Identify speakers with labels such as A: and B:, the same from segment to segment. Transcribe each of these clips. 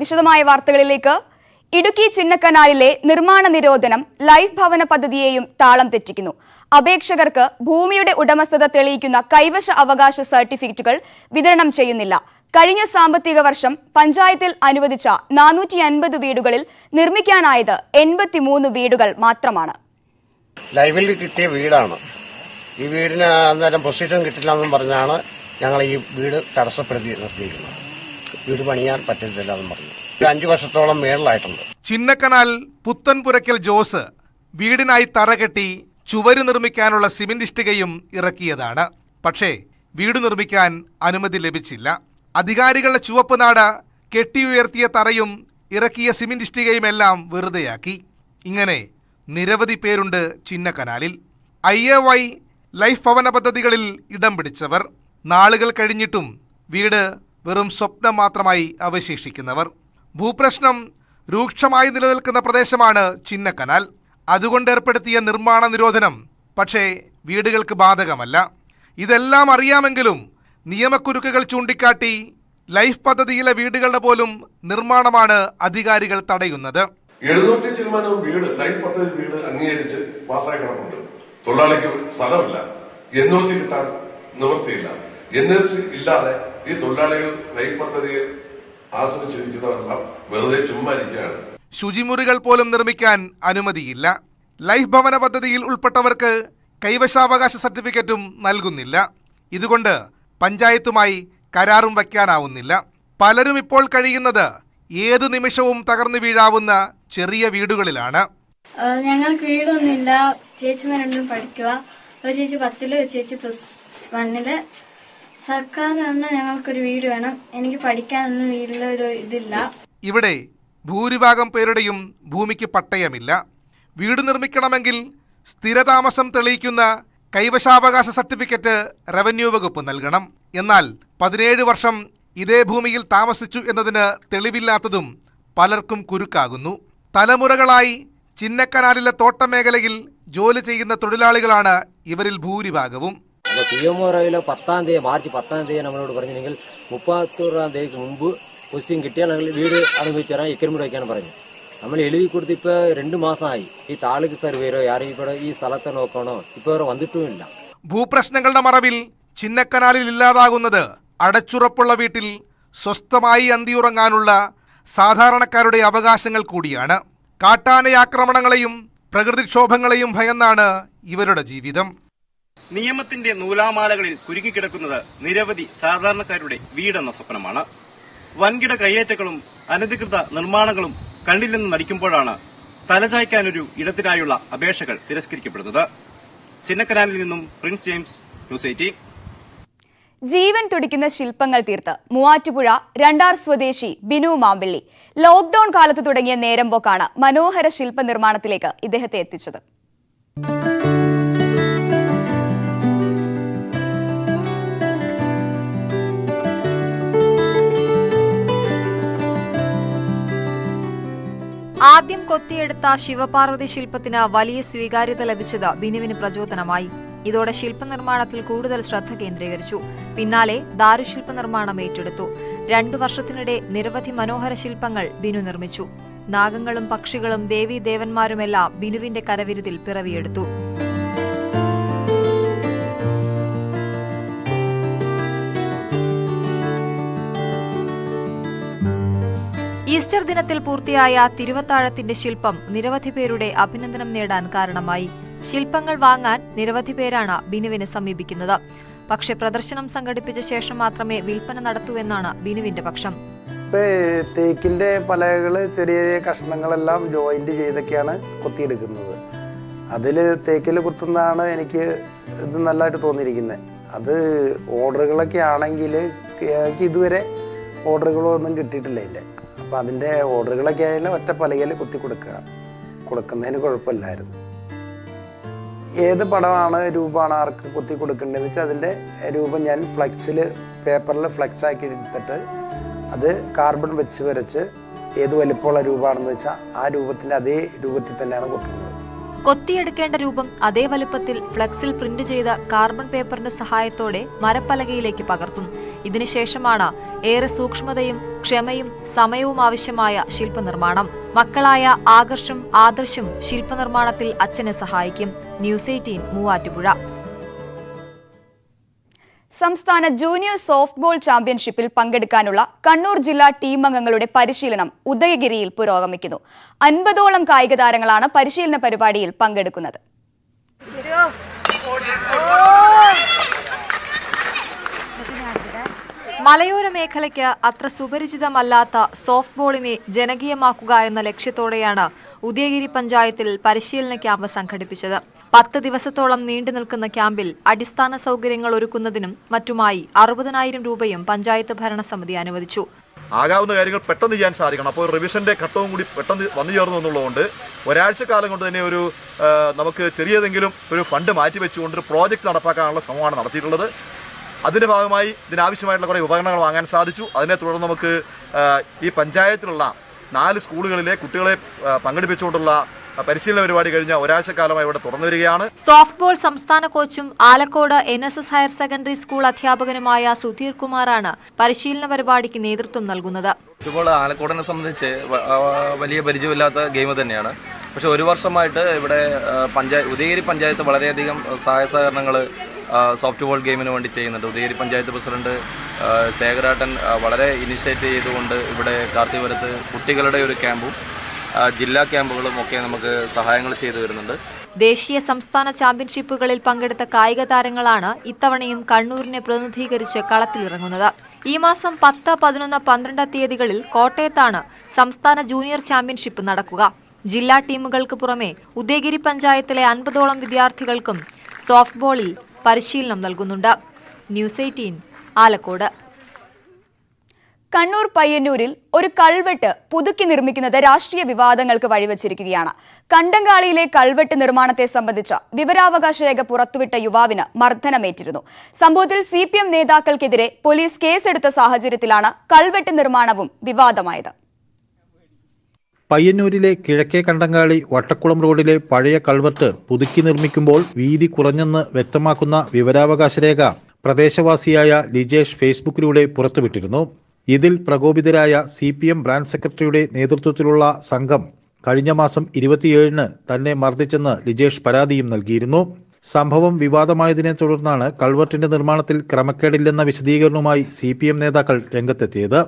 A: വിശദമായ വാർത്തകളിലേക്ക്. ഇടുക്കി ചിന്നക്കനാലിലെ നിർമ്മാണ നിരോധനം ലൈഫ് ഭവന പദ്ധതിയെയും താളം തെറ്റിക്കുന്നു. അപേക്ഷകർക്ക് ഭൂമിയുടെ ഉടമസ്ഥത തെളിയിക്കുന്ന കൈവശ അവകാശ സർട്ടിഫിക്കറ്റുകൾ വിതരണം ചെയ്യുന്നില്ല. കഴിഞ്ഞ സാമ്പത്തിക വർഷം പഞ്ചായത്തിൽ അനുവദിച്ച 450 വീടുകളിൽ നിർമ്മിക്കാനായത് 83 വീടുകൾ മാത്രമാണ്.
B: ലൈവിൽ കിട്ടിയ വീടാണ്. ഈ വീടിന് അന്നേരം പൊസിഷൻ കിട്ടില്ല എന്നും പറഞ്ഞാണ് ഞങ്ങൾ ഈ വീട് തടസ്സപ്പെടുത്തി നിർത്തിയിരിക്കുന്നത്. വീട് പണിയാൻ പറ്റത്തില്ല എന്നും പറഞ്ഞു. 5 വർഷത്തോളം മേളിലായിട്ടുണ്ട്.
C: ചിന്നക്കനാൽ പുത്തൻപുരയ്ക്കൽ ജോസ് വീടിനായി തറകെട്ടി ചുവര് നിർമ്മിക്കാനുള്ള സിമന്റ് ഇഷ്ടികയും ഇറക്കിയതാണ്. പക്ഷേ വീട് നിർമ്മിക്കാൻ അനുമതി ലഭിച്ചില്ല. അധികാരികളുടെ ചുവപ്പ് നാട കെട്ടിയുയർത്തിയ തറയും ഇറക്കിയ സിമന്റ് ഇഷ്ടികയുമെല്ലാം വെറുതെയാക്കി. ഇങ്ങനെ നിരവധി പേരുണ്ട് ചിന്നക്കനാലിൽ. IAY ലൈഫ് ഭവന പദ്ധതികളിൽ ഇടം പിടിച്ചവർ, നാളുകൾ കഴിഞ്ഞിട്ടും വീട് വെറും സ്വപ്നം മാത്രമായി അവശേഷിക്കുന്നവർ. ഭൂപ്രശ്നം രൂക്ഷമായി നിലനിൽക്കുന്ന പ്രദേശമാണ് ചിന്നക്കനാൽ. അതുകൊണ്ട് ഏർപ്പെടുത്തിയ നിർമ്മാണ നിരോധനം പക്ഷേ വീടുകൾക്ക് ബാധകമല്ല. ഇതെല്ലാം അറിയാമെങ്കിലും നിയമക്കുരുക്കുകൾ ചൂണ്ടിക്കാട്ടി ലൈഫ് പദ്ധതിയിലെ വീടുകളുടെ പോലും നിർമ്മാണമാണ് അധികാരികൾ തടയുന്നത്.
D: 700 ശതമാനം വീട് ലൈഫ് പദ്ധതി വീട് അംഗീകരിച്ച് പാസ്സായി കിടപ്പുണ്ട്. തൊഴിലാളിക്ക് സ്ഥലമില്ല, NOC കിട്ടാൻ നിവൃത്തിയില്ല. NOC ഇല്ലാതെ ഈ തൊഴിലാളികൾ ലൈഫ് പദ്ധതിയെ ആശ്രയിച്ചിരിക്കുന്നവരെല്ലാം വെറുതെ ചുമ്മാ ഇരിക്കുകയാണ്.
C: ശുചിമുറികൾ പോലും നിർമ്മിക്കാൻ അനുമതിയില്ല. ലൈഫ് ഭവന പദ്ധതിയിൽ ഉൾപ്പെട്ടവർക്ക് കൈവശാവകാശ സർട്ടിഫിക്കറ്റും നൽകുന്നില്ല. ഇതുകൊണ്ട് പഞ്ചായത്തുമായി കരാറും വയ്ക്കാനാവുന്നില്ല. പലരും ഇപ്പോൾ കഴിയുന്നത് ഏതു നിമിഷവും തകർന്നു വീഴാവുന്ന ചെറിയ വീടുകളിലാണ്.
E: ഞങ്ങൾക്ക് വീടൊന്നുമില്ല. ചേച്ചിമാർ രണ്ടും പഠിക്കുക. ഒരു ചേച്ചി 10-ല്, ഒരു ചേച്ചി +1-ല്. സർക്കാർ തന്നെ ഞങ്ങൾക്കൊരു വീട് വേണം. എനിക്ക് പഠിക്കാനൊന്നും വീട്ടിലൊരു ഇതില്ല.
C: ഇവിടെ ഭൂരിഭാഗം പേരുടെയും ഭൂമിക്ക് പട്ടയമില്ല. വീട് നിർമ്മിക്കണമെങ്കിൽ സ്ഥിരതാമസം തെളിയിക്കുന്ന കൈവശാവകാശ സർട്ടിഫിക്കറ്റ് റവന്യൂ വകുപ്പ് നൽകണം. എന്നാൽ 17 വർഷം ഇതേ ഭൂമിയിൽ താമസിച്ചു എന്നതിന് തെളിവില്ലാത്തതും പലർക്കും കുരുക്കാകുന്നു. തലമുറകളായി ചിന്നക്കനാലിലെ തോട്ടമേഖലയിൽ ജോലി ചെയ്യുന്ന തൊഴിലാളികളാണ് ഇവരിൽ ഭൂരിഭാഗവും.
F: PMO മാർച്ച് 10-ാം തീയതി നമ്മളോട് പറഞ്ഞു, നിങ്ങൾ 31-ാം തീയതിക്ക് മുമ്പ് പൊസിഷൻ കിട്ടിയാൽ ഞങ്ങൾ വീട് അനുഭവിച്ചു തരാൻ എക്കരമുറി വയ്ക്കാൻ പറഞ്ഞു. നമ്മൾ എഴുതി കൊടുത്ത് ഇപ്പൊ 2 മാസമായി. ഈ താലൂക്ക് സർവേരോ ആരും ഇവിടെ ഈ സ്ഥലത്തെ നോക്കണോ ഇപ്പൊ വന്നിട്ടുമില്ല.
C: ഭൂപ്രശ്നങ്ങളുടെ മറവിൽ ചിന്നക്കനാലിൽ ഇല്ലാതാകുന്നത് അടച്ചുറപ്പുള്ള വീട്ടിൽ സ്വസ്ഥമായി അന്തിയുറങ്ങാനുള്ള സാധാരണക്കാരുടെ അവകാശങ്ങൾ കൂടിയാണ്. കാട്ടാനയാക്രമണങ്ങളെയും പ്രകൃതിക്ഷോഭങ്ങളെയും ഭയന്നാണ് ഇവരുടെ ജീവിതം.
G: നിയമത്തിന്റെ നൂലാമാലകളിൽ കുരുങ്ങിക്കിടക്കുന്നത് നിരവധി സാധാരണക്കാരുടെ വീടെന്ന സ്വപ്നമാണ്. വൻകിട കയ്യേറ്റങ്ങളും അനധികൃത നിർമ്മാണങ്ങളും കണ്ടില്ലെന്ന് നടിക്കുമ്പോഴാണ് തലചായ്ക്കാനൊരു ഇടത്തിനായുള്ള അപേക്ഷകൾ തിരസ്കരിക്കപ്പെടുന്നത്. ചിന്നക്കനാലിൽ നിന്നും പ്രിൻസ് ജെയിംസ്, ന്യൂസ് 18.
A: ജീവൻ തുടിക്കുന്ന ശില്പങ്ങൾ തീർത്ത് മൂവാറ്റുപുഴ രണ്ടാർ സ്വദേശി ബിനു മാമ്പിള്ളി ലോക്ഡൌൺ കാലത്ത് തുടങ്ങിയ നേരമ്പോക്കാണ് മനോഹര ശില്പ നിർമ്മാണത്തിലേക്ക് ഇദ്ദേഹത്തെ എത്തിച്ചത്.
H: ആദ്യം കൊത്തിയെടുത്ത ശിവപാർവതി ശില്പത്തിന് വലിയ സ്വീകാര്യത ലഭിച്ചത് ബിനുവിന് പ്രചോദനമായി. ഇതോടെ ശില്പനിർമ്മാണത്തിൽ കൂടുതൽ ശ്രദ്ധ കേന്ദ്രീകരിച്ചു. പിന്നാലെ ദാരുശില്പ നിർമ്മാണം ഏറ്റെടുത്തു. 2 വർഷത്തിനിടെ നിരവധി മനോഹര ശില്പങ്ങൾ ബിനു നിർമ്മിച്ചു. നാഗങ്ങളും പക്ഷികളും ദേവീദേവന്മാരുമെല്ലാം ബിനുവിന്റെ കരവിരുതിൽ പിറവിയെടുത്തു. ഈസ്റ്റർ ദിനത്തിൽ പൂർത്തിയായ തിരുവത്താഴത്തിന്റെ ശില്പം നിരവധി പേരുടെ അഭിനന്ദനം നേടാൻ കാരണമായി. ശില്പങ്ങൾ വാങ്ങാൻ നിരവധി പേരാണ് ബിനുവിനെ സമീപിക്കുന്നത്. പക്ഷെ പ്രദർശനം സംഘടിപ്പിച്ച ശേഷം മാത്രമേ വിൽപ്പന നടത്തൂ എന്നാണ് ബിനുവിന്റെ പക്ഷം.
I: തേക്കിന്റെ പലകള് ചെറിയ ചെറിയ കഷ്ണങ്ങളെല്ലാം ജോയിന്റ് ചെയ്തൊക്കെയാണ് കൊത്തിയെടുക്കുന്നത്. അതിൽ തേക്കിൽ കുത്തുന്നതാണ് എനിക്ക് ഇത് നല്ലതായിട്ട് തോന്നിയിരിക്കുന്നത്. അത് ഓർഡറുകളൊക്കെ ആണെങ്കിൽ എനിക്ക് ഇതുവരെ ഓർഡറുകളൊന്നും കിട്ടിയിട്ടില്ല. അതിൻ്റെ അപ്പം അതിൻ്റെ ഓർഡറുകളൊക്കെ ആയാലും ഒറ്റ പലകയിൽ കുത്തി കൊടുക്കുന്നതിന് കുഴപ്പമില്ലായിരുന്നു. ഏത് പടമാണ് രൂപമാണ് ആർക്ക് കുത്തി കൊടുക്കേണ്ടതെന്ന് വെച്ചാൽ അതിൻ്റെ രൂപം ഞാൻ പേപ്പറിൽ ഫ്ലെക്സ് ആക്കി എടുത്തിട്ട് അത് കാർബൺ വരച്ച് ഏത് വലിപ്പമുള്ള രൂപമാണെന്ന് വെച്ചാൽ ആ രൂപത്തിൻ്റെ അതേ രൂപത്തിൽ തന്നെയാണ് കുത്തുന്നത്.
H: കൊത്തിയെടുക്കേണ്ട രൂപം അതേ വലുപ്പത്തിൽ ഫ്ലെക്സിൽ പ്രിന്റ് ചെയ്ത കാർബൺ പേപ്പറിന്റെ സഹായത്തോടെ മരപ്പലകയിലേക്ക് പകർത്തും. ഇതിനുശേഷമാണ് ഏറെ സൂക്ഷ്മതയും ക്ഷമയും സമയവും ആവശ്യമായ ശില്പനിർമ്മാണം. മക്കളായ ആകർഷും ആദർശും ശില്പനിർമ്മാണത്തിൽ അച്ഛനെ സഹായിക്കും. ന്യൂസ് 18 മൂവാറ്റുപുഴ.
A: സംസ്ഥാന ജൂനിയർ സോഫ്റ്റ്ബോൾ ചാമ്പ്യൻഷിപ്പിൽ പങ്കെടുക്കാനുള്ള കണ്ണൂർ ജില്ലാ ടീം അംഗങ്ങളുടെ പരിശീലനം ഉദയഗിരിയിൽ പുരോഗമിക്കുന്നു. 50ഓളം കായിക താരങ്ങളാണ് പരിശീലന പരിപാടിയിൽ പങ്കെടുക്കുന്നത്.
H: മലയോര മേഖലയ്ക്ക് അത്ര സുപരിചിതമല്ലാത്ത സോഫ്റ്റ് ബോളിനെ ജനകീയമാക്കുക എന്ന ലക്ഷ്യത്തോടെയാണ് ഉദയഗിരി പഞ്ചായത്തിൽ പരിശീലന ക്യാമ്പ് സംഘടിപ്പിച്ചത്. 10 ദിവസത്തോളം നീണ്ടു നിൽക്കുന്ന ക്യാമ്പിൽ അടിസ്ഥാന സൗകര്യങ്ങൾ ഒരുക്കുന്നതിനും മറ്റുമായി 60,000 രൂപയും പഞ്ചായത്ത് ഭരണസമിതി അനുവദിച്ചു.
J: ആകാവുന്ന കാര്യങ്ങൾ പെട്ടെന്ന് ചെയ്യാൻ സാധിക്കണം. അപ്പോൾ റിവിഷന്റെ ഘട്ടവും കൂടി പെട്ടെന്ന് വന്നു ചേർന്നു എന്നുള്ളതുകൊണ്ട് ഒരാഴ്ച കാലം കൊണ്ട് തന്നെ നമുക്ക് ചെറിയതെങ്കിലും ഒരു ഫണ്ട് മാറ്റിവെച്ചുകൊണ്ട് ഒരു പ്രോജക്റ്റ് നടപ്പാക്കാനുള്ള ശ്രമമാണ് നടത്തിയിട്ടുള്ളത്. അതിന്റെ ഭാഗമായി ഇതിനാവശ്യമായിട്ടുള്ള കുറേ ഉപകരണങ്ങൾ വാങ്ങാൻ സാധിച്ചു. അതിനെ തുടർന്ന് നമുക്ക് ഈ പഞ്ചായത്തിലുള്ള 4 സ്കൂളുകളിലെ കുട്ടികളെ പങ്കെടുപ്പിച്ചുകൊണ്ടുള്ള പരിശീലന പരിപാടി കഴിഞ്ഞ ഒരാഴ്ചക്കാലമായി ഇവിടെ തുറന്നു വരികയാണ്.
H: സോഫ്റ്റ് ബോൾ സംസ്ഥാന കോച്ചും Alakode NSS higher secondary school അധ്യാപകനുമായ സുധീർ കുമാറാണ് പരിശീലന പരിപാടിക്ക് നേതൃത്വം നൽകുന്നത്.
K: ഫുട്ബോൾ ആലക്കോടിനെ സംബന്ധിച്ച് വലിയ പരിചയമില്ലാത്ത ഗെയിം തന്നെയാണ്. പക്ഷെ ഒരു വർഷമായിട്ട് ഇവിടെ ഉദയഗിരി പഞ്ചായത്ത് വളരെയധികം സഹായ സഹകരണങ്ങൾ സോഫ്റ്റ് ബോൾ ഗെയിമിന് വേണ്ടി ചെയ്യുന്നുണ്ട്. ഉദയഗിരി പഞ്ചായത്ത് പ്രസിഡന്റ് ശേഖരാട്ടൻ വളരെ ഇനിഷ്യേറ്റ് ചെയ്തുകൊണ്ട് ഇവിടെ കാർത്തിപുരത്ത് കുട്ടികളുടെ ഒരു ക്യാമ്പും ജില്ലാ ക്യാമ്പുകളും ഒക്കെ നമുക്ക് സഹായങ്ങൾ ചെയ്തു വരുന്നുണ്ട്.
H: ദേശീയ സംസ്ഥാന ചാമ്പ്യൻഷിപ്പുകളിൽ പങ്കെടുത്ത കായിക താരങ്ങളാണ് ഇത്തവണയും കണ്ണൂരിനെ പ്രതിനിധീകരിച്ച് കളത്തിലിറങ്ങുന്നത്. ഈ മാസം 10, 11, 12 തീയതികളിൽ കോട്ടയത്താണ് സംസ്ഥാന ജൂനിയർ ചാമ്പ്യൻഷിപ്പ് നടക്കുക. ജില്ലാ ടീമുകൾക്ക് പുറമെ ഉദയഗിരി പഞ്ചായത്തിലെ 50ഓളം വിദ്യാർത്ഥികൾക്കും സോഫ്റ്റ് ബോളിൽ പരിശീലനം നൽകുന്നുണ്ട്. ന്യൂസ് 18 ആലക്കോട്.
A: കണ്ണൂർ പയ്യന്നൂരിൽ ഒരു കൾവെട്ട് പുതുക്കി നിർമ്മിക്കുന്നത് രാഷ്ട്രീയ വിവാദങ്ങൾക്ക് വഴിവെച്ചിരിക്കുകയാണ്. കണ്ടങ്കാളിയിലെ കൾവെട്ട് നിർമ്മാണത്തെ സംബന്ധിച്ച വിവരാവകാശ രേഖ പുറത്തുവിട്ട യുവാവിന് മർദ്ദനമേറ്റിരുന്നു. സംഭവത്തിൽ CPM നേതാക്കൾക്കെതിരെ പോലീസ് കേസെടുത്ത സാഹചര്യത്തിലാണ് കൾവെട്ട് നിർമ്മാണവും വിവാദമായത്.
L: പയ്യന്നൂരിലെ കിഴക്കേ കണ്ടങ്കാളി വട്ടക്കുളം റോഡിലെ പഴയ കൾവെട്ട് പുതുക്കി നിർമ്മിക്കുമ്പോൾ വീതി കുറഞ്ഞെന്ന് വ്യക്തമാക്കുന്ന വിവരാവകാശ രേഖ പ്രദേശവാസിയായ ലിജേഷ് ഫേസ്ബുക്കിലൂടെ പുറത്തുവിട്ടിരുന്നു. ഇതിൽ പ്രകോപിതരായ CPM ബ്രാഞ്ച് സെക്രട്ടറിയുടെ നേതൃത്വത്തിലുള്ള സംഘം കഴിഞ്ഞ മാസം 27-ന് തന്നെ മർദ്ദിച്ചെന്ന് ലിജേഷ് പരാതിയും നൽകിയിരുന്നു. സംഭവം വിവാദമായതിനെ തുടർന്നാണ് കൾവെട്ടിന്റെ നിർമ്മാണത്തിൽ ക്രമക്കേടില്ലെന്ന വിശദീകരണവുമായി CPM നേതാക്കൾ രംഗത്തെത്തിയത്.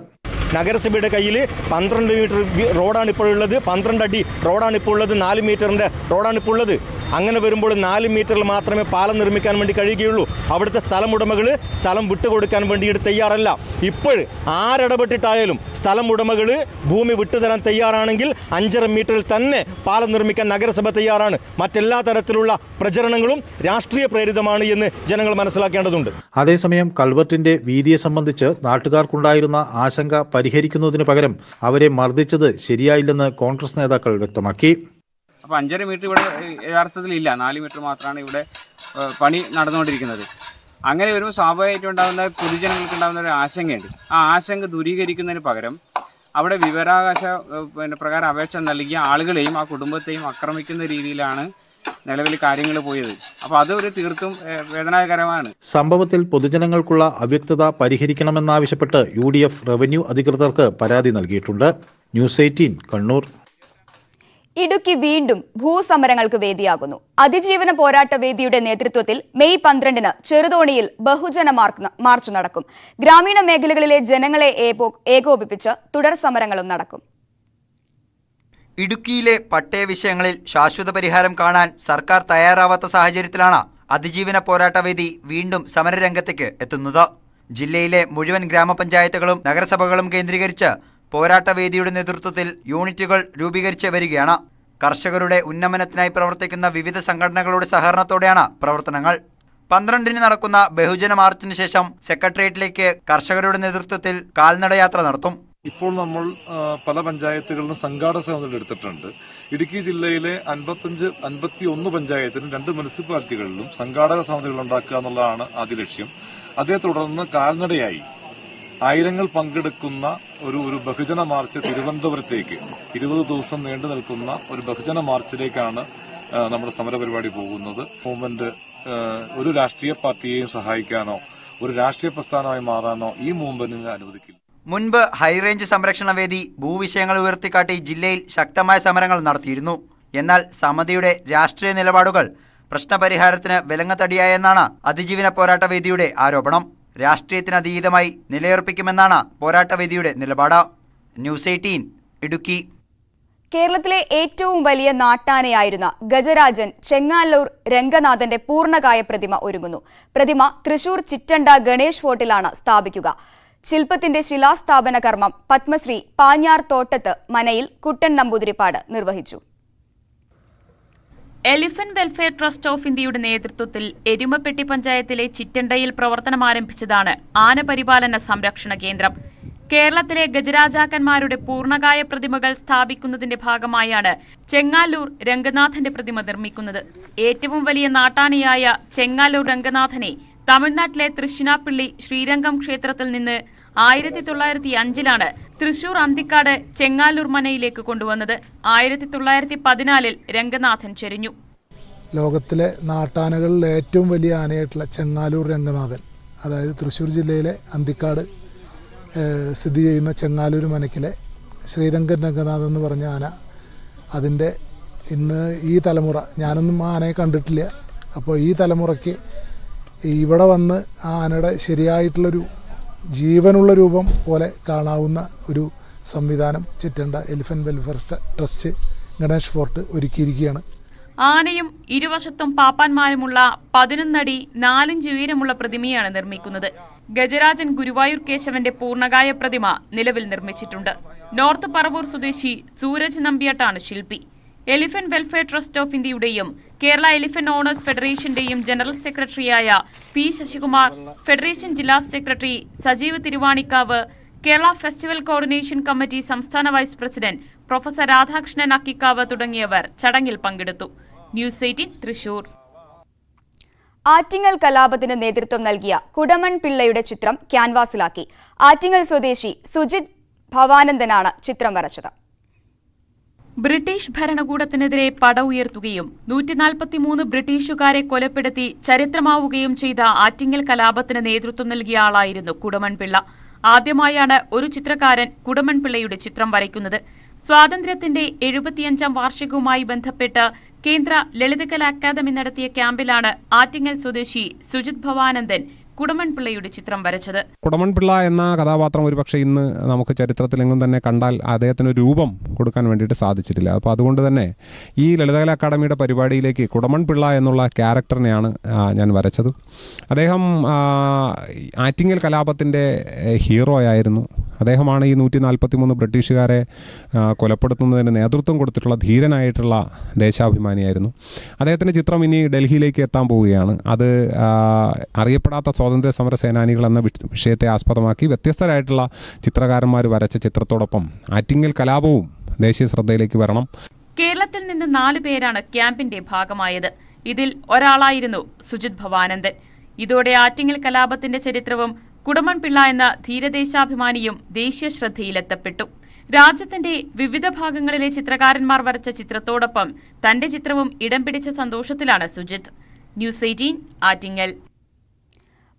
M: നഗരസഭയുടെ കയ്യിൽ 12 മീറ്റർ റോഡാണ് ഇപ്പോൾ ഉള്ളത്, 12 അടി റോഡാണ് ഇപ്പോൾ ഉള്ളത്, 4 മീറ്ററിൻ്റെ റോഡാണ് ഇപ്പോൾ ഉള്ളത്. അങ്ങനെ വരുമ്പോൾ 4 മീറ്ററിൽ മാത്രമേ പാലം നിർമ്മിക്കാൻ വേണ്ടി കഴിയുകയുള്ളൂ. അവിടുത്തെ സ്ഥലമുടമകൾ സ്ഥലം വിട്ടുകൊടുക്കാൻ വേണ്ടിയിട്ട് തയ്യാറല്ല. ഇപ്പോൾ ആരിടപെട്ടിട്ടായാലും സ്ഥലം ഉടമകൾ ഭൂമി വിട്ടുതരാൻ തയ്യാറാണെങ്കിൽ 5.5 മീറ്ററിൽ തന്നെ പാലം നിർമ്മിക്കാൻ നഗരസഭ തയ്യാറാണ്. മറ്റെല്ലാ തരത്തിലുള്ള പ്രചരണങ്ങളും രാഷ്ട്രീയ പ്രേരിതമാണ് എന്ന് ജനങ്ങൾ മനസ്സിലാക്കേണ്ടതുണ്ട്.
L: അതേസമയം കൾവെട്ടിന്റെ വീതിയെ സംബന്ധിച്ച് നാട്ടുകാർക്കുണ്ടായിരുന്ന ആശങ്ക പരിഹരിക്കുന്നതിന് പകരം അവരെ മർദ്ദിച്ചത് ശരിയായില്ലെന്ന് കോൺഗ്രസ് നേതാക്കൾ വ്യക്തമാക്കി.
N: അപ്പോൾ 5.5 മീറ്റർ ഇവിടെ യഥാർത്ഥത്തിൽ ഇല്ല, 4 മീറ്റർ മാത്രമാണ് ഇവിടെ പണി നടന്നുകൊണ്ടിരിക്കുന്നത്. അങ്ങനെ വരുമ്പോൾ സ്വാഭാവികമായിട്ടും ഉണ്ടാകുന്ന പൊതുജനങ്ങൾക്ക് ഉണ്ടാകുന്ന ഒരു ആശങ്കയുണ്ട്. ആ ആശങ്ക ദൂരീകരിക്കുന്നതിന് പകരം അവിടെ വിവരാവകാശ പ്രകാരം അപേക്ഷ നൽകിയ ആളുകളെയും ആ കുടുംബത്തെയും ആക്രമിക്കുന്ന രീതിയിലാണ് നിലവിൽ കാര്യങ്ങൾ പോയത്. അപ്പോൾ അതൊരു തീർത്തും വേദനാകരമാണ്.
L: സംഭവത്തിൽ പൊതുജനങ്ങൾക്കുള്ള അവ്യക്തത പരിഹരിക്കണമെന്നാവശ്യപ്പെട്ട് UDF റവന്യൂ അധികൃതർക്ക് പരാതി നൽകിയിട്ടുണ്ട്. ന്യൂസ് 18 കണ്ണൂർ.
A: ഇടുക്കി വീണ്ടും ഭൂസമരങ്ങൾക്ക് വേദിയാകുന്നു. അതിജീവന പോരാട്ട വേദിയുടെ നേതൃത്വത്തിൽ മെയ് 12-ന് ചെറുതോണിയിൽ ബഹുജന മാർച്ച് നടക്കും. ഗ്രാമീണ മേഖലകളിലെ ജനങ്ങളെ ഏകോപിപ്പിച്ച് തുടർ സമരങ്ങളും നടക്കും.
O: ഇടുക്കിയിലെ പട്ടയ വിഷയങ്ങളിൽ ശാശ്വത പരിഹാരം കാണാൻ സർക്കാർ തയ്യാറാവാത്ത സാഹചര്യത്തിലാണ് അതിജീവന പോരാട്ടവേദി വീണ്ടും സമരരംഗത്തേക്ക് എത്തുന്നത്. ജില്ലയിലെ മുഴുവൻ ഗ്രാമപഞ്ചായത്തുകളും നഗരസഭകളും കേന്ദ്രീകരിച്ച് പോരാട്ടവേദിയുടെ നേതൃത്വത്തിൽ യൂണിറ്റുകൾ രൂപീകരിച്ച് വരികയാണ്. കർഷകരുടെ ഉന്നമനത്തിനായി പ്രവർത്തിക്കുന്ന വിവിധ സംഘടനകളുടെ സഹകരണത്തോടെയാണ് പ്രവർത്തനങ്ങൾ. 12-ന് നടക്കുന്ന ബഹുജന മാർച്ചിന് ശേഷം സെക്രട്ടേറിയറ്റിലേക്ക് കർഷകരുടെ നേതൃത്വത്തിൽ കാൽനടയാത്ര നടത്തും.
P: ഇപ്പോൾ നമ്മൾ പല പഞ്ചായത്തുകളിലും സംഘാടക സമിതികൾ എടുത്തിട്ടുണ്ട്. ഇടുക്കി ജില്ലയിലെ 51 പഞ്ചായത്തിനും 2 മുനിസിപ്പാലിറ്റികളിലും സംഘാടക സമിതികൾ ഉണ്ടാക്കുക എന്നുള്ളതാണ് ആദ്യ ലക്ഷ്യം. അതേ തുടർന്ന് കാൽനടയായി ആയിരങ്ങൾ പങ്കെടുക്കുന്ന ഒരു ബഹുജന മാർച്ച് തിരുവനന്തപുരത്തേക്ക് 20 ദിവസം നീണ്ടു നിൽക്കുന്ന ഒരു ബഹുജന മാർച്ചിലേക്കാണ് നമ്മുടെ സമരപരിപാടി പോകുന്നത്. മൂവ്മെന്റ് ഒരു രാഷ്ട്രീയ പാർട്ടിയെയും സഹായിക്കാനോ ഒരു രാഷ്ട്രീയ പ്രസ്ഥാനമായി മാറാനോ ഈ മൂവ്മെന്റിനെ അനുവദിക്കില്ല.
O: മുൻപ് ഹൈറേഞ്ച് സംരക്ഷണ വേദി ഭൂവിഷയങ്ങൾ ഉയർത്തിക്കാട്ടി ജില്ലയിൽ ശക്തമായ സമരങ്ങൾ നടത്തിയിരുന്നു. എന്നാൽ സമിതിയുടെ രാഷ്ട്രീയ നിലപാടുകൾ പ്രശ്നപരിഹാരത്തിന് വിലങ്ങത്തടിയായെന്നാണ് അതിജീവന പോരാട്ട വേദിയുടെ ആരോപണം. രാഷ്ട്രീയത്തിനതീതമായി നിലയുറപ്പിക്കുമെന്നാണ് പോരാട്ടവേദിയുടെ നിലപാട്. ന്യൂസ് 18 ഇടുക്കി.
A: കേരളത്തിലെ ഏറ്റവും വലിയ നാട്ടാനയായിരുന്ന ഗജരാജൻ ചെങ്ങാലൂർ രംഗനാഥന്റെ പൂർണ്ണകായ പ്രതിമ ഒരുങ്ങുന്നു. പ്രതിമ തൃശൂർ ചിറ്റണ്ട ഗണേഷ് ഫോർട്ടിലാണ് സ്ഥാപിക്കുക. ശില്പത്തിന്റെ ശിലാസ്ഥാപന കർമ്മം പത്മശ്രീ പാഞ്ഞാർ തോട്ടത്ത് മനയിൽ കുട്ടൻ നമ്പൂതിരിപ്പാട് നിർവഹിച്ചു.
Q: എലിഫന്റ് വെൽഫെയർ ട്രസ്റ്റ് ഓഫ് ഇന്ത്യയുടെ നേതൃത്വത്തിൽ എരുമപ്പെട്ടി പഞ്ചായത്തിലെ ചിറ്റണ്ടയിൽ പ്രവർത്തനമാരംഭിച്ചതാണ് ആനപരിപാലന സംരക്ഷണ കേന്ദ്രം. കേരളത്തിലെ ഗജരാജാക്കന്മാരുടെ പൂർണ്ണകായ പ്രതിമകൾ സ്ഥാപിക്കുന്നതിന്റെ ഭാഗമായാണ് ചെങ്ങാലൂർ രംഗനാഥന്റെ പ്രതിമ നിർമ്മിക്കുന്നത്. ഏറ്റവും വലിയ നാട്ടാനയായ ചെങ്ങാലൂർ രംഗനാഥനെ തമിഴ്നാട്ടിലെ തൃശ്ശിനാപ്പള്ളി ശ്രീരംഗം ക്ഷേത്രത്തിൽ നിന്ന് 1905 തൃശൂർ അന്തിക്കാട് ചെങ്ങാലൂർ മനയിലേക്ക് കൊണ്ടുവന്നത്. 1914 രംഗനാഥൻ ചെരിഞ്ഞു.
R: ലോകത്തിലെ നാട്ടാനകളിൽ ഏറ്റവും വലിയ ആനയായിട്ടുള്ള ചെങ്ങാലൂർ രംഗനാഥൻ, അതായത് തൃശ്ശൂർ ജില്ലയിലെ അന്തിക്കാട് സ്ഥിതി ചെയ്യുന്ന ചെങ്ങാലൂർ മനക്കിലെ ശ്രീരംഗൻ രംഗനാഥൻ എന്ന് പറഞ്ഞ ആന, അതിൻ്റെ ഇന്ന് ഈ തലമുറ, ഞാനൊന്നും ആ ആനയെ കണ്ടിട്ടില്ല, അപ്പോൾ ഈ തലമുറയ്ക്ക് ഇവിടെ വന്ന് ആ ആനയുടെ ശരിയായിട്ടുള്ളൊരു ജീവനുള്ള രൂപം പോലെ കാണാവുന്ന ഒരു സംവിധാനം Chittanda elephant welfare trust Ganesh fort ഒരുക്കിയിരിക്കുകയാണ്.
Q: ആനയും ഇരുവശത്തും പാപ്പാന്മാരുമുള്ള 11 അടി 4 ഇഞ്ച് ഉയരമുള്ള പ്രതിമയാണ് നിർമ്മിക്കുന്നത്. ഗജരാജൻ ഗുരുവായൂർ കേശവന്റെ പൂർണ്ണകായ പ്രതിമ നിലവിൽ നിർമ്മിച്ചിട്ടുണ്ട്. നോർത്ത് പറവൂർ സ്വദേശി സൂരജ് നമ്പ്യാട്ടാണ് ശില്പി. എലിഫന്റ് വെൽഫെയർ ട്രസ്റ്റ് ഓഫ് ഇന്ത്യയുടെയും കേരള എലിഫന്റ് ഓണേഴ്സ് ഫെഡറേഷന്റെയും ജനറൽ സെക്രട്ടറിയായ പി ശശികുമാർ, ഫെഡറേഷൻ ജില്ലാ secretary Sajeev Thiruvanikkavu, Kerala festival coordination committee സംസ്ഥാന vice president professor Radhakrishnan Akkikkavu തുടങ്ങിയവർ ചടങ്ങിൽ പങ്കെടുത്തു. ന്യൂസ് 18 തൃശൂർ.
A: ആറ്റിങ്ങൽ കലാപത്തിന് നേതൃത്വം നൽകിയ കുടമൺ പിള്ളയുടെ ചിത്രം ക്യാൻവാസിലാക്കി. ആറ്റിങ്ങൽ സ്വദേശി സുജിത് ഭവാനന്ദനാണ് ചിത്രം വരച്ചത്.
Q: ബ്രിട്ടീഷ് ഭരണകൂടത്തിനെതിരെ പട ഉയർത്തുകയും 143 ബ്രിട്ടീഷുകാരെ കൊലപ്പെടുത്തി ചരിത്രമാവുകയും ചെയ്ത ആറ്റിങ്ങൽ കലാപത്തിന് നേതൃത്വം നൽകിയ ആളായിരുന്നു കുടമൺ പിള്ള. ആദ്യമായാണ് ഒരു ചിത്രകാരൻ കുടമൺ പിള്ളയുടെ ചിത്രം വരയ്ക്കുന്നത്. സ്വാതന്ത്ര്യത്തിന്റെ 75ാം വാർഷികവുമായി ബന്ധപ്പെട്ട് കേന്ദ്ര ലളിതകലാ അക്കാദമി നടത്തിയ ക്യാമ്പിലാണ് ആറ്റിങ്ങൽ സ്വദേശി സുജിത് ഭവാനന്ദൻ കുടമൺ പിള്ളയുടെ ചിത്രം വരച്ചത്.
S: കുടമൺ പിള്ള എന്ന കഥാപാത്രം ഒരുപക്ഷെ ഇന്ന് നമുക്ക് ചരിത്രത്തിലെങ്ങും തന്നെ കണ്ടാൽ അദ്ദേഹത്തിന് രൂപം കൊടുക്കാൻ വേണ്ടിയിട്ട് സാധിച്ചിട്ടില്ല. അപ്പോൾ അതുകൊണ്ട് തന്നെ ഈ ലളിതകലാ അക്കാദമിയുടെ പരിപാടിയിലേക്ക് കുടമൺ പിള്ള എന്നുള്ള ക്യാരക്ടറിനെയാണ് ഞാൻ വരച്ചത്. അദ്ദേഹം ആറ്റിങ്ങൽ കലാപത്തിൻ്റെ ഹീറോ ആയിരുന്നു. അദ്ദേഹമാണ് ഈ 143 ബ്രിട്ടീഷുകാരെ കൊലപ്പെടുത്തുന്നതിന് നേതൃത്വം കൊടുത്തിട്ടുള്ള ധീരനായിട്ടുള്ള ദേശാഭിമാനിയായിരുന്നു. അദ്ദേഹത്തിൻ്റെ ചിത്രം ഇനി ഡൽഹിയിലേക്ക് എത്താൻ പോവുകയാണ്. അത് അറിയപ്പെടാത്ത സ്വാതന്ത്ര്യ സമര സേനാനികൾ എന്ന വിഷയത്തെ ആസ്പദമാക്കി വ്യത്യസ്തരായിട്ടുള്ള ചിത്രകാരന്മാർ വരച്ച ചിത്രത്തോടൊപ്പം ആറ്റിങ്ങൽ കലാപവും ദേശീയ ശ്രദ്ധയിലേക്ക് വരണം.
Q: കേരളത്തിൽ നിന്ന് 4 പേരാണ് ക്യാമ്പിന്റെ ഭാഗമായത്. ഇതിൽ ഒരാളായിരുന്നു സുജിത് ഭവാനന്ദൻ. ഇതോടെ ആറ്റിങ്ങൽ കലാപത്തിന്റെ ചരിത്രവും കുടമൺ പിള്ള എന്ന ധീരദേശാഭിമാനിയും ദേശീയ ശ്രദ്ധയിലെത്തപ്പെട്ടു. രാജ്യത്തിന്റെ വിവിധ ഭാഗങ്ങളിലെ ചിത്രകാരന്മാർ വരച്ച ചിത്രത്തോടൊപ്പം തന്റെ ചിത്രവും ഇടം പിടിച്ച സന്തോഷത്തിലാണ് സുജിത്. ന്യൂസ് 18 ആറ്റിങ്ങൽ.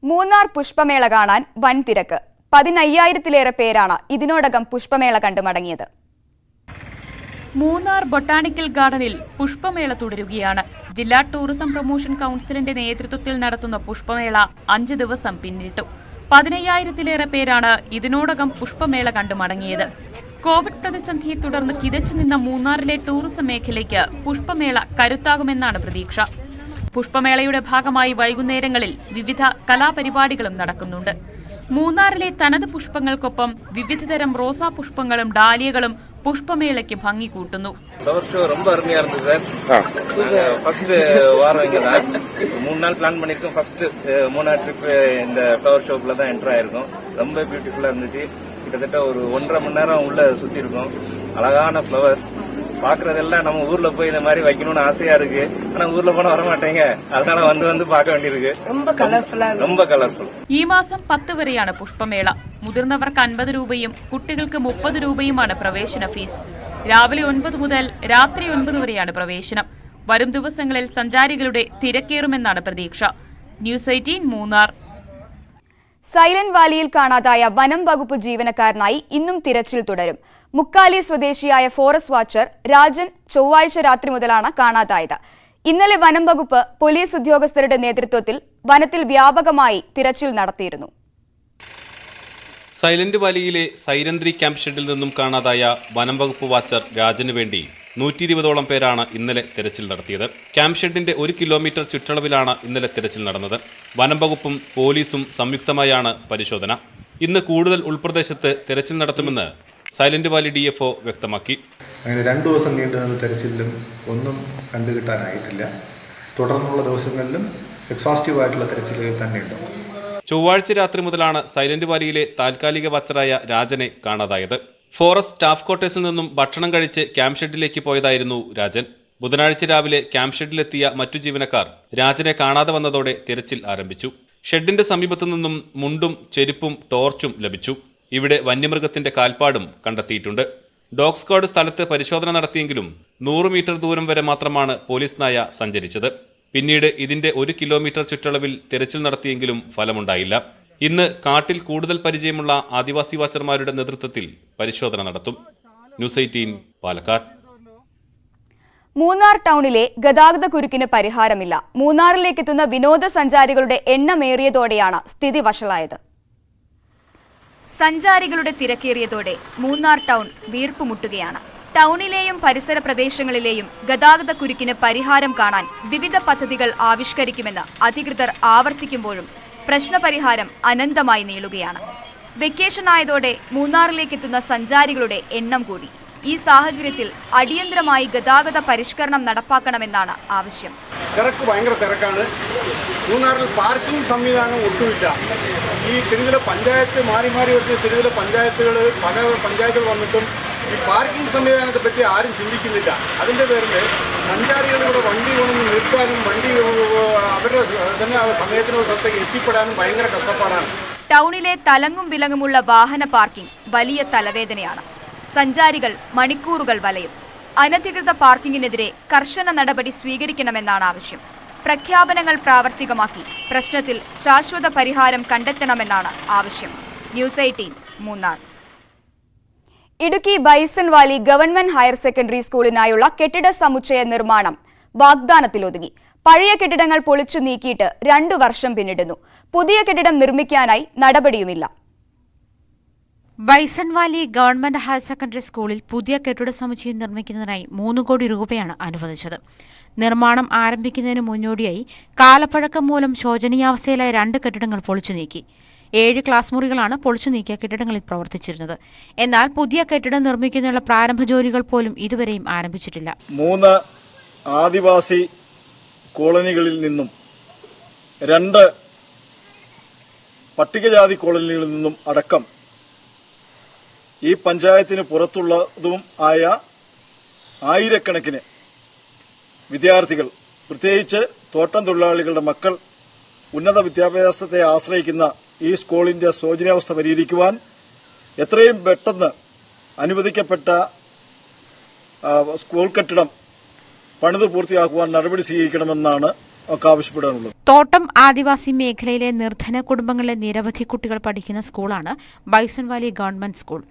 A: മൂന്നാർ പുഷ്പമേള കാണാൻ വൻ തിരക്ക്. 15,000-ലേറെ പേരാണ് ഇതിനോടകം പുഷ്പമേള കണ്ടു മടങ്ങിയത്.
Q: മൂന്നാർ ബൊട്ടാണിക്കൽ ഗാർഡനിൽ പുഷ്പമേള തുടരുകയാണ്. ജില്ലാ ടൂറിസം പ്രൊമോഷൻ കൌൺസിലിന്റെ നേതൃത്വത്തിൽ നടത്തുന്ന പുഷ്പമേള 5 ദിവസം പിന്നിട്ടു. 15,000-ലേറെ പേരാണ് ഇതിനോടകം പുഷ്പമേള കണ്ടു മടങ്ങിയത്. കോവിഡ് പ്രതിസന്ധിയെ തുടർന്ന് കിതച്ചു നിന്ന മൂന്നാറിലെ ടൂറിസം മേഖലയ്ക്ക് പുഷ്പമേള കരുത്താകുമെന്നാണ് പ്രതീക്ഷ. പുഷ്പമേളയുടെ ഭാഗമായി വൈകുന്നേരങ്ങളിൽ വിവിധ കലാപരിപാടികളും നടക്കുന്നുണ്ട്. മൂന്നാറിലെ തനത് പുഷ്പങ്ങൾക്കൊപ്പം വിവിധതരം റോസാ പുഷ്പങ്ങളും ഡാലിയകളും പുഷ്പമേളയ്ക്ക് ഭംഗി കൂട്ടുന്നു.
K: ஃப்ளவர் ஷோ ரொம்ப அருமையா இருந்தது சார். ஃபர்ஸ்ட் வாரம் இங்க தான் 3 நாள் பிளான் பண்ணிருக்கோம். ஃபர்ஸ்ட் 3ஆவது ட்ரிப் இந்த ஃப்ளவர் ஷோக்குள்ள தான் என்டர் ஆயிருக்கோம். ரொம்ப பியூட்டிஃபுல்லா இருந்துச்சு. கிட்டத்தட்ட ஒரு 1.5 மணி நேரம் உள்ள சுத்தி இருக்கோம். அழகான ஃப்ளவர்ஸ் பாக்குறதெல்லாம் நம்ம ஊர்ல போய் இந்த மாதிரி வைக்கணும்னு ஆசையா இருக்கு. ஆனா ஊர்ல போனா வர மாட்டேங்க. அதனால வந்து பார்க்க வேண்டியிருக்கு. ரொம்ப கலர்ஃபுல்.
Q: ഈ മാസം 10 വരെയാണ് പുഷ്പമേള. മുതിർന്നവർക്ക് 50 രൂപയും കുട്ടികൾക്ക് 30 രൂപയുമാണ് പ്രവേശന ഫീസ്. രാവിലെ 9 മുതൽ രാത്രി 9 വരെയാണ് പ്രവേശനം. വരും ദിവസങ്ങളിൽ സഞ്ചാരികളുടെ തിരക്കേറുമെന്നാണ് പ്രതീക്ഷ. ന്യൂസ് 18 മൂന്നാർ.
A: സൈലന്റ് വാലിയിൽ കാണാതായ വനം വകുപ്പ് ജീവനക്കാരനായി ഇന്നും തിരച്ചിൽ തുടരും. മുക്കാലി സ്വദേശിയായ ഫോറസ്റ്റ് വാച്ചർ രാജൻ ചൊവ്വാഴ്ച രാത്രി മുതലാണ് കാണാതായത്. ഇന്നലെ വനം വകുപ്പ് പോലീസ് ഉദ്യോഗസ്ഥരുടെ നേതൃത്വത്തിൽ വനത്തിൽ വ്യാപകമായി തിരച്ചിൽ നടത്തിയിരുന്നു.
T: സൈലന്റ് വാലിയിലെ സൈരന്ത്രി ക്യാമ്പ് ഷെഡിൽ നിന്നും കാണാതായ വനം വകുപ്പ് വാച്ചർ രാജന് വേണ്ടി 120ഓളം പേരാണ് ഇന്നലെ തിരച്ചിൽ നടത്തിയത്. ക്യാമ്പ് ഷെഡിന്റെ 1 കിലോമീറ്റർ ചുറ്റളവിലാണ് ഇന്നലെ തിരച്ചിൽ നടന്നത്. വനം വകുപ്പും പോലീസും സംയുക്തമായാണ് പരിശോധന. ഇന്ന് കൂടുതൽ ഉൾപ്രദേശത്ത് തിരച്ചിൽ നടത്തുമെന്ന് സൈലന്റ് വാലി DFO വ്യക്തമാക്കി.
U: അങ്ങനെ 2 ദിവസം നീണ്ടുനിന്ന തെരച്ചിലും ഒന്നും കണ്ടുകിട്ടാനായിട്ടില്ല. തുടർന്നുള്ള ദിവസങ്ങളിലും എക്സോസ്റ്റീവായിട്ടുള്ള തെരച്ചിലുകൾ തന്നെയുണ്ടാവും.
T: ചൊവ്വാഴ്ച രാത്രി മുതലാണ് സൈലന്റ് വാലിയിലെ താൽക്കാലിക വാച്ചറായ രാജനെ കാണാതായത്. ഫോറസ്റ്റ് സ്റ്റാഫ് ക്വാർട്ടേഴ്സിൽ നിന്നും ഭക്ഷണം കഴിച്ച് ക്യാമ്പ് ഷെഡിലേക്ക് പോയതായിരുന്നു രാജൻ. ബുധനാഴ്ച രാവിലെ ക്യാമ്പ് ഷെഡിലെത്തിയ മറ്റു ജീവനക്കാർ രാജനെ കാണാതെ വന്നതോടെ തിരച്ചിൽ ആരംഭിച്ചു. ഷെഡിന്റെ സമീപത്തു നിന്നും മുണ്ടും ചെരുപ്പും ടോർച്ചും ലഭിച്ചു. ഇവിടെ വന്യമൃഗത്തിന്റെ കാൽപ്പാടും കണ്ടെത്തിയിട്ടുണ്ട്. ഡോഗ് സ്ക്വാഡ് സ്ഥലത്ത് പരിശോധന നടത്തിയെങ്കിലും 100 മീറ്റർ ദൂരം വരെ മാത്രമാണ് പോലീസ് നായ സഞ്ചരിച്ചത്. പിന്നീട് ഇതിന്റെ 1 കിലോമീറ്റർ ചുറ്റളവിൽ തിരച്ചിൽ നടത്തിയെങ്കിലും ഫലമുണ്ടായില്ല. ഇന്ന് കാട്ടിൽ കൂടുതൽ പരിചയമുള്ള ആദിവാസി വാച്ചർമാരുടെ നേതൃത്വത്തിൽ പരിശോധന നടത്തും. ന്യൂസ് 18 പാലക്കാട്.
A: മൂന്നാർ ടൗണിലെ ഗതാഗത കുരുക്കിന് പരിഹാരമില്ല. മൂന്നാറിലേക്കെത്തുന്ന വിനോദസഞ്ചാരികളുടെ എണ്ണമേറിയതോടെയാണ് സ്ഥിതി വഷളായത്. സഞ്ചാരികളുടെ തിരക്കേറിയതോടെ മൂന്നാർ ടൗൺ വീർപ്പുമുട്ടുകയാണ്. ടൗണിലെയും പരിസര പ്രദേശങ്ങളിലെയും ഗതാഗത കുരുക്കിന് പരിഹാരം കാണാൻ വിവിധ പദ്ധതികൾ ആവിഷ്കരിക്കുമെന്ന് അധികൃതർ ആവർത്തിക്കുമ്പോഴും പ്രശ്നപരിഹാരം അനന്തമായി നീളുകയാണ്. വെക്കേഷൻ ആയതോടെ മൂന്നാറിലേക്കെത്തുന്ന സഞ്ചാരികളുടെ എണ്ണം കൂടി. ഈ സാഹചര്യത്തിൽ അടിയന്തരമായി ഗതാഗത പരിഷ്കരണം നടപ്പാക്കണമെന്നാണ് ആവശ്യം.
V: തിരക്ക് ഭയങ്കര തിരക്കാണ്. മൂന്നാറിൽ പാർക്കിംഗ് സംവിധാനം ഒട്ടുമില്ല. ഈ തിരുതല പഞ്ചായത്ത് മാറി വരുന്ന തിരുതല പഞ്ചായത്തുകൾ പല പഞ്ചായത്തുകൾ വന്നിട്ടും ഈ പാർക്കിംഗ് സംവിധാനത്തെ പറ്റി ആരും ചിന്തിക്കുന്നില്ല. അതിൻ്റെ പേരിൽ സഞ്ചാരികളിവിടെ വണ്ടി കൊണ്ടു നിർത്താനും വണ്ടി അവരുടെ തന്നെ സമയത്തിനോ സ്ഥലത്തേക്ക് എത്തിപ്പെടാനും ഭയങ്കര കഷ്ടപ്പാടാണ്.
A: ടൗണിലെ തലങ്ങും വിലങ്ങുമുള്ള വാഹന പാർക്കിംഗ് വലിയ തലവേദനയാണ്. സഞ്ചാരികൾ മണിക്കൂറുകൾ വലയും. അനധികൃത പാർക്കിങ്ങിനെതിരെ കർശന നടപടി സ്വീകരിക്കണമെന്നാണ് ആവശ്യം. പ്രഖ്യാപനങ്ങൾ പ്രാവർത്തികമാക്കി പ്രശ്നത്തിൽ ശാശ്വത പരിഹാരം കണ്ടെത്തണമെന്നാണ് ആവശ്യം. News 18 Munnar. Idukki bison valley government higher secondary സ്കൂളിനായുള്ള കെട്ടിട സമുച്ചയ നിർമ്മാണം വാഗ്ദാനത്തിലൊതുങ്ങി. പഴയ കെട്ടിടങ്ങൾ പൊളിച്ചു നീക്കിയിട്ട് 2 വർഷം പിന്നിടുന്നു. പുതിയ കെട്ടിടം നിർമ്മിക്കാനായി നടപടിയുമില്ല.
W: Bison valley government higher secondary സ്കൂളിൽ പുതിയ കെട്ടിട സമുച്ചയം നിർമ്മിക്കുന്നതിനായി 3 കോടി രൂപയാണ് അനുവദിച്ചത്. നിർമ്മാണം ആരംഭിക്കുന്നതിന് മുന്നോടിയായി കാലപ്പഴക്കം മൂലം ശോചനീയാവസ്ഥയിലായ 2 കെട്ടിടങ്ങൾ പൊളിച്ചു നീക്കി. 7 ക്ലാസ് മുറികളാണ് പൊളിച്ചു നീക്കിയ കെട്ടിടങ്ങളിൽ പ്രവർത്തിച്ചിരുന്നത്. എന്നാൽ പുതിയ കെട്ടിടം നിർമ്മിക്കുന്നതിനുള്ള പ്രാരംഭ ജോലികൾ പോലും ഇതുവരെയും ആരംഭിച്ചിട്ടില്ല.
V: 3 ആദിവാസി കോളനികളിൽ നിന്നും 2 പട്ടികജാതി കോളനികളിൽ നിന്നും അടക്കം ഈ പഞ്ചായത്തിന് പുറത്തുള്ളതും ആയ ആയിരക്കണക്കിന് വിദ്യാർത്ഥികൾ, പ്രത്യേകിച്ച് തോട്ടം തൊഴിലാളികളുടെ മക്കൾ ഉന്നത വിദ്യാഭ്യാസത്തെ ആശ്രയിക്കുന്ന ഈ സ്കൂളിന്റെ ശോചനീയാവസ്ഥ പരിഹരിക്കുവാൻ എത്രയും പെട്ടെന്ന് അനുവദിക്കപ്പെട്ട സ്കൂൾ കെട്ടിടം പണിത് പൂർത്തിയാക്കുവാൻ നടപടി സ്വീകരിക്കണമെന്നാണ് ആവശ്യപ്പെടാനുള്ളത്.
W: തോട്ടം ആദിവാസി മേഖലയിലെ നിർധന കുടുംബങ്ങളിലെ നിരവധി കുട്ടികൾ പഠിക്കുന്ന സ്കൂളാണ് ബൈസൺ വാലി ഗവൺമെന്റ് സ്കൂൾ.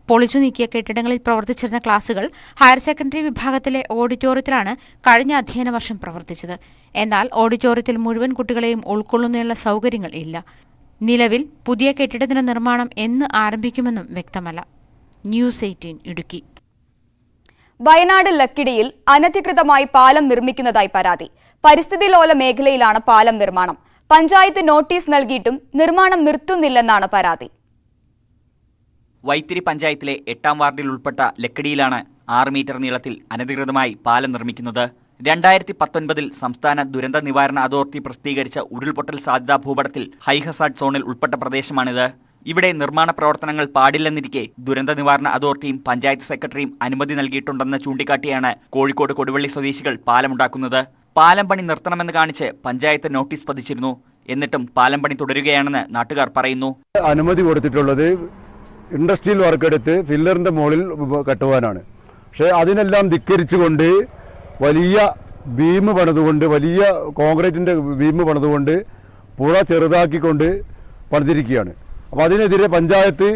W: പൊളിച്ചു നീക്കിയ കെട്ടിടങ്ങളിൽ പ്രവർത്തിച്ചിരുന്ന ക്ലാസുകൾ ഹയർ സെക്കൻഡറി വിഭാഗത്തിലെ ഓഡിറ്റോറിയത്തിലാണ് കഴിഞ്ഞ അധ്യയന വർഷം പ്രവർത്തിച്ചത്. എന്നാൽ ഓഡിറ്റോറിയത്തിൽ മുഴുവൻ കുട്ടികളെയും ഉൾക്കൊള്ളുന്നതിനുള്ള സൗകര്യങ്ങൾ ഇല്ല. നിലവിൽ പുതിയ കെട്ടിടത്തിന്റെ നിർമ്മാണം എന്ന് ആരംഭിക്കുമെന്നും വ്യക്തമല്ല. ന്യൂസ് 18 ഇടുക്കി.
A: വയനാട് ലക്കിടിയിൽ അനധികൃതമായി പാലം നിർമ്മിക്കുന്നതായി പരാതി. പരിസ്ഥിതി ലോല മേഖലയിലാണ് പാലം നിർമ്മാണം. പഞ്ചായത്ത് നോട്ടീസ് നൽകിയിട്ടും നിർമ്മാണം നിർത്തുന്നില്ലെന്നാണ് പരാതി.
X: വൈത്തിരി പഞ്ചായത്തിലെ 8ാം വാർഡിൽ ഉൾപ്പെട്ട ലക്കിടിയിലാണ് 6 മീറ്റർ നീളത്തിൽ അനധികൃതമായി പാലം നിർമ്മിക്കുന്നത്. 2019 സംസ്ഥാന ദുരന്ത നിവാരണ അതോറിറ്റി പ്രസിദ്ധീകരിച്ച ഉരുൾപൊട്ടൽ സാധ്യതാ ഭൂപടത്തിൽ ഹൈ ഹസാർഡ് സോണിൽ ഉൾപ്പെട്ട പ്രദേശമാണിത്. ഇവിടെ നിർമ്മാണ പ്രവർത്തനങ്ങൾ പാടില്ലെന്നിരിക്കെ ദുരന്ത നിവാരണ അതോറിറ്റിയും പഞ്ചായത്ത് സെക്രട്ടറിയും അനുമതി നൽകിയിട്ടുണ്ടെന്ന് ചൂണ്ടിക്കാട്ടിയാണ് കോഴിക്കോട് കൊടുവള്ളി സ്വദേശികൾ പാലമുണ്ടാക്കുന്നത്. പാലം പണി നിർത്തണമെന്ന് കാണിച്ച് പഞ്ചായത്ത് നോട്ടീസ് പതിച്ചിരുന്നു. എന്നിട്ടും പാലം പണി തുടരുകയാണെന്ന് നാട്ടുകാർ പറയുന്നു.
Y: അനുമതി കൊടുത്തിട്ടുള്ളത് ഇൻഡസ്ട്രിയൽ വർക്ക് എടുത്ത് ഫില്ലറിന്റെ മുകളിൽ കെട്ടുവാനാണ്. പക്ഷേ അതിനെല്ലാം ധിക്കരിച്ചുകൊണ്ട് വലിയ ബീം പണിതുകൊണ്ട്, വലിയ കോൺക്രീറ്റിൻ്റെ ബീം പണിതുകൊണ്ട് പുഴ ചെറുതാക്കിക്കൊണ്ട് പണിതിരിക്കുകയാണ്. അപ്പോൾ അതിനെതിരെ പഞ്ചായത്ത്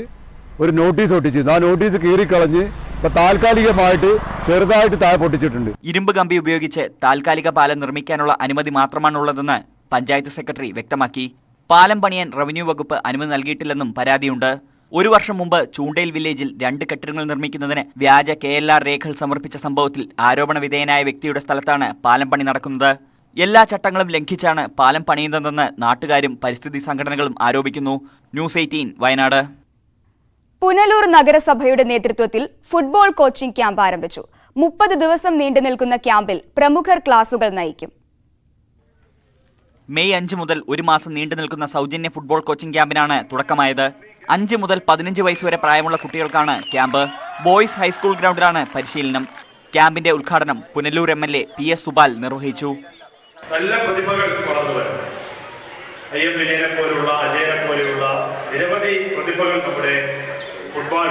Y: ഒരു നോട്ടീസ് ഒട്ടിച്ചു. ആ നോട്ടീസ് കീറിക്കളഞ്ഞ് ഇപ്പോൾ താൽക്കാലികമായിട്ട് ചെറുതായിട്ട് താഴെ പൊട്ടിച്ചിട്ടുണ്ട്.
X: ഇരുമ്പ് കമ്പി ഉപയോഗിച്ച് താൽക്കാലിക പാലം നിർമ്മിക്കാനുള്ള അനുമതി മാത്രമാണുള്ളതെന്ന് പഞ്ചായത്ത് സെക്രട്ടറി വ്യക്തമാക്കി. പാലം പണിയാൻ റവന്യൂ വകുപ്പ് അനുമതി നൽകിയിട്ടില്ലെന്നും പരാതിയുണ്ട്. 1 വർഷം മുമ്പ് ചൂണ്ടേൽ വില്ലേജിൽ 2 കെട്ടിടങ്ങൾ നിർമ്മിക്കുന്നതിന് വ്യാജ KLR രേഖകൾ സമർപ്പിച്ച സംഭവത്തിൽ ആരോപണ വിധേയനായ വ്യക്തിയുടെ സ്ഥലത്താണ് പാലം പണി നടക്കുന്നത്. എല്ലാ ചട്ടങ്ങളും ലംഘിച്ചാണ് പാലം പണിയുന്നതെന്ന് നാട്ടുകാരും പരിസ്ഥിതി സംഘടനകളും ആരോപിക്കുന്നു. ന്യൂസ് 18 വയനാട്.
A: പുനലൂർ നഗരസഭയുടെ നേതൃത്വത്തിൽ ഫുട്ബോൾ കോച്ചിംഗ് ക്യാമ്പ് ആരംഭിച്ചു. 30 ദിവസം നീണ്ടു നിൽക്കുന്ന ക്യാമ്പിൽ പ്രമുഖർ ക്ലാസുകൾ നയിക്കും.
X: മെയ് 5 മുതൽ 1 മാസം നീണ്ടു നിൽക്കുന്ന സൗജന്യ ഫുട്ബോൾ കോച്ചിംഗ് ക്യാമ്പിനാണ് തുടക്കമായത്. 5 മുതൽ 15 വയസ്സ് വരെ പ്രായമുള്ള കുട്ടികൾക്കാണ് ക്യാമ്പ്. ബോയ്സ് ഹൈസ്കൂൾ ഗ്രൗണ്ടിലാണ് പരിശീലനം. ക്യാമ്പിന്റെ ഉദ്ഘാടനം പുനലൂർ MLA PS സുബാൽ നിർവഹിച്ചു.
B: നല്ല പ്രതിഭകൾ വളർന്നു വരും. IM വിജയനെ പോലുള്ള, അജയനെ പോലെയുള്ള നിരവധി പ്രതിഭകൾ നമ്മുടെ ഫുട്ബോൾ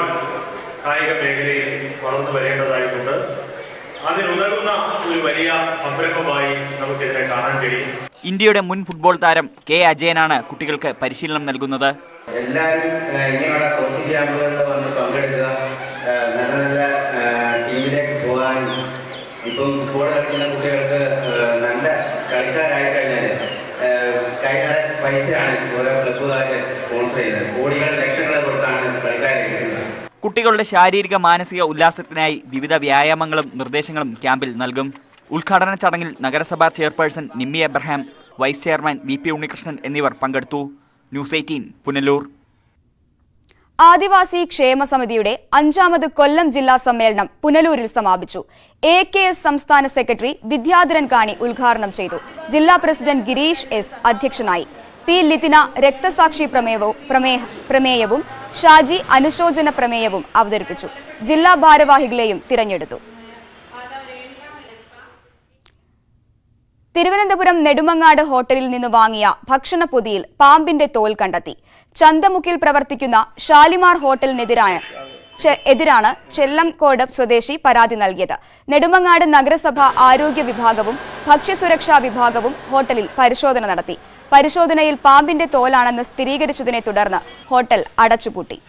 B: കായിക മേഖലയിൽ വളർന്നു വരേണ്ടതായിട്ടുണ്ട്. അതിനുതകുന്ന ഒരു വലിയ സംരംഭമായി നമുക്കിതിനെ കാണാൻ കഴിയും.
X: ഇന്ത്യയുടെ മുൻ ഫുട്ബോൾ താരം K അജയനാണ് കുട്ടികൾക്ക് പരിശീലനം നൽകുന്നത്.
C: എല്ലാവരും ഇങ്ങനെയുള്ള കോച്ചിങ് ക്യാമ്പുകളിൽ വന്ന് പങ്കെടുക്കുക, നല്ല നല്ല ടീമിലേക്ക് പോകാനും ഇപ്പം ഫുട്ബോൾ കളിക്കുന്ന കുട്ടികൾക്ക് നല്ല കളിക്കാരായി കഴിഞ്ഞാൽ കൈനിറ പൈസയാണ് ഓരോ ക്ലബ്ബുകാർ സ്പോൺസർ ചെയ്യുന്നത്. കോടികൾ ലക്ഷങ്ങൾ കൊടുത്താണ് കളിക്കാരെ കിട്ടുന്നത്.
X: കുട്ടികളുടെ ശാരീരിക മാനസിക ഉല്ലാസത്തിനായി വിവിധ വ്യായാമങ്ങളും നിർദ്ദേശങ്ങളും ക്യാമ്പിൽ നൽകും. ഉദ്ഘാടന ചടങ്ങിൽ നഗരസഭാ chairperson Nimmi Abraham, vice chairman VP Unnikrishnan എന്നിവർ പങ്കെടുത്തു. ന്യൂസ് 18 പുനലൂർ.
A: ആദിവാസി ക്ഷേമ സമിതിയുടെ 5ാമത് കൊല്ലം ജില്ലാ സമ്മേളനം പുനലൂരിൽ സമാപിച്ചു. AKS സംസ്ഥാന സെക്രട്ടറി വിദ്യാധരൻ കാണി ഉദ്ഘാടനം ചെയ്തു. ജില്ലാ പ്രസിഡന്റ് ഗിരീഷ് S അധ്യക്ഷനായി. P ലിതിന രക്തസാക്ഷി പ്രമേയവും ഷാജി അനുശോചന പ്രമേയവും അവതരിപ്പിച്ചു. ജില്ലാ ഭാരവാഹികളെയും തിരഞ്ഞെടുത്തു. തിരുവനന്തപുരം നെടുമങ്ങാട് ഹോട്ടലിൽ നിന്ന് വാങ്ങിയ ഭക്ഷണപ്പൊതിയിൽ പാമ്പിന്റെ തോൽ കണ്ടെത്തി. ചന്തമുക്കിൽ പ്രവർത്തിക്കുന്ന ഷാലിമാർ ഹോട്ടലിനെതിരാണ് ചെല്ലംകോട് സ്വദേശി പരാതി നൽകിയത്. നെടുമങ്ങാട് നഗരസഭ ആരോഗ്യ വിഭാഗവും ഭക്ഷ്യസുരക്ഷാ വിഭാഗവും ഹോട്ടലിൽ പരിശോധന നടത്തി. പരിശോധനയിൽ പാമ്പിന്റെ തോലാണെന്ന് സ്ഥിരീകരിച്ചതിനെ തുടർന്ന് ഹോട്ടൽ അടച്ചുപൂട്ടി.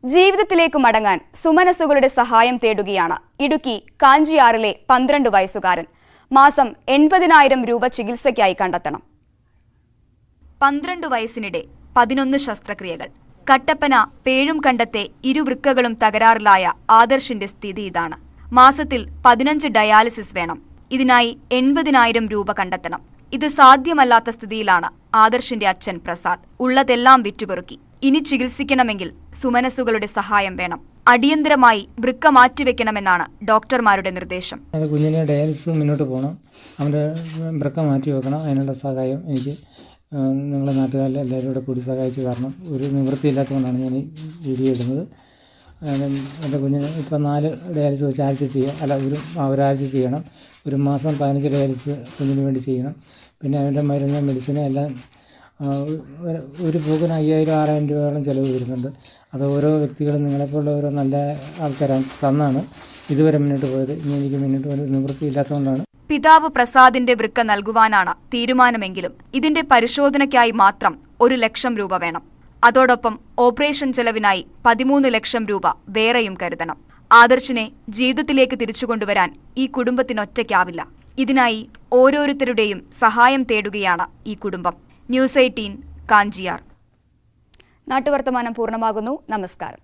A: ജീവിതത്തിലേക്ക് മടങ്ങാൻ സുമനസ്സുകളുടെ സഹായം തേടുകയാണ് ഇടുക്കി കാഞ്ചിയാറിലെ 12 വയസ്സുകാരൻ. മാസം 80,000 രൂപ ചികിത്സയ്ക്കായി കണ്ടെത്തണം. 12 വയസ്സിനിടെ 11 ശസ്ത്രക്രിയകൾ. കട്ടപ്പന പേഴുംകണ്ടത്തെ ഇരുവൃക്കകളും തകരാറിലായ ആദർശിന്റെ സ്ഥിതി ഇതാണ്. മാസത്തിൽ 15 ഡയാലിസിസ് വേണം. ഇതിനായി 80,000 രൂപ കണ്ടെത്തണം. ഇത് സാധ്യമല്ലാത്ത സ്ഥിതിയിലാണ് ആദർശിന്റെ അച്ഛൻ പ്രസാദ്. ഉള്ളതെല്ലാം വിറ്റുപെറുക്കി. ഇനി ചികിത്സിക്കണമെങ്കിൽ സുമനസ്സുകളുടെ സഹായം വേണം. അടിയന്തരമായി വൃക്ക മാറ്റിവെക്കണമെന്നാണ് ഡോക്ടർമാരുടെ നിർദ്ദേശം.
D: കുഞ്ഞിനെ ഡയാലിസിസ് മുന്നോട്ട് പോകണം, അവൻ്റെ വൃക്ക മാറ്റി വെക്കണം. അതിനുള്ള സഹായം എനിക്ക് നിങ്ങളുടെ നാട്ടുകാരിൽ എല്ലാവരും കൂടെ കൂടി സഹായിച്ച് തരണം. ഒരു നിവൃത്തിയില്ലാത്തതുകൊണ്ടാണ് ഞാൻ ഈ വീഡിയോ ഇടുന്നത്. എൻ്റെ കുഞ്ഞിന് ഇപ്പോൾ 4 ഡയാലിസിസ് വെച്ച് ആഴ്ച ഒരാഴ്ച ചെയ്യണം. ഒരു മാസം 15 ഡയാലിസിസ് കുഞ്ഞിന് വേണ്ടി ചെയ്യണം. പിന്നെ അവൻ്റെ മരുന്ന്, മെഡിസിന് എല്ലാം ഒരു പോക്കിന് 5,000-6,000 രൂപയോളം ചിലവ് വരുന്നുണ്ട്. അത് ഓരോ വ്യക്തികളും നിങ്ങളെപ്പോലുള്ള ഓരോ നല്ല ആൾക്കാരാണ് തന്നാണ് ഇതുവരെ മുന്നോട്ട് പോയത്. ഇനി എനിക്ക് മുന്നോട്ട് പോകാൻ നിവൃത്തിയില്ലാത്തതുകൊണ്ടാണ്.
A: പിതാവ് പ്രസാദിന്റെ വൃക്ക നൽകുവാനാണ് തീരുമാനമെങ്കിലും ഇതിന്റെ പരിശോധനയ്ക്കായി മാത്രം 1 ലക്ഷം രൂപ വേണം. അതോടൊപ്പം ഓപ്പറേഷൻ ചെലവിനായി 13 ലക്ഷം രൂപ വേറെയും കരുതണം. ആദർശിനെ ജീവിതത്തിലേക്ക് തിരിച്ചുകൊണ്ടുവരാൻ ഈ കുടുംബത്തിനൊറ്റയ്ക്കാവില്ല. ഇതിനായി ഓരോരുത്തരുടെയും സഹായം തേടുകയാണ് ഈ കുടുംബം. ന്യൂസ് 18 കാഞ്ചിയാർ. നാട്ടുവർത്തമാനം പൂർണ്ണമാകുന്നു. നമസ്കാരം.